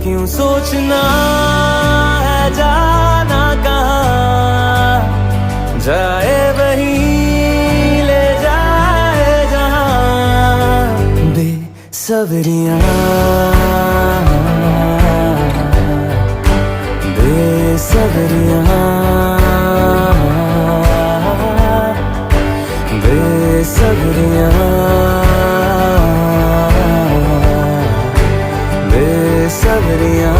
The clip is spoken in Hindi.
क्यों सोचना है जाना कहाँ, जाए वही ले जाए जहाँ। बेसब्रियाँ बेसब्रियाँ बेसब्रियाँ